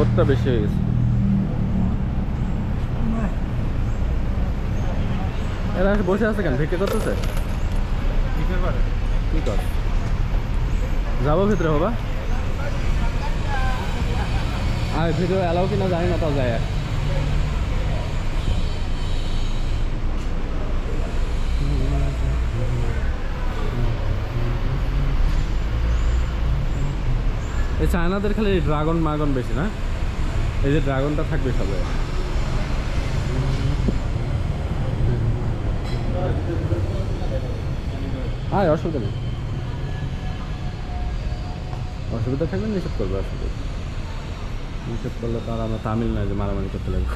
রোদটা বেশি হয়ে গেছে। এরা এসে বসে আছে কেন? ভিক্ষে করতেছে? কি কর? যাবো ভিতরে বাবা? আর ভিতরে এলাও কিনা জানি না, তাও যায়। এই চায়নাদের খালি ড্রাগন মাগন বেশি না? এই যে ড্রাগনটা থাকবে সবে। হ্যাঁ, অসুবিধা নেই। অসুবিধা থাকলে নিষেধ করবো। অসুবিধা নিষেধ করলে তো আর আমরা তামিল না যে মারামারি করতে লাগবো।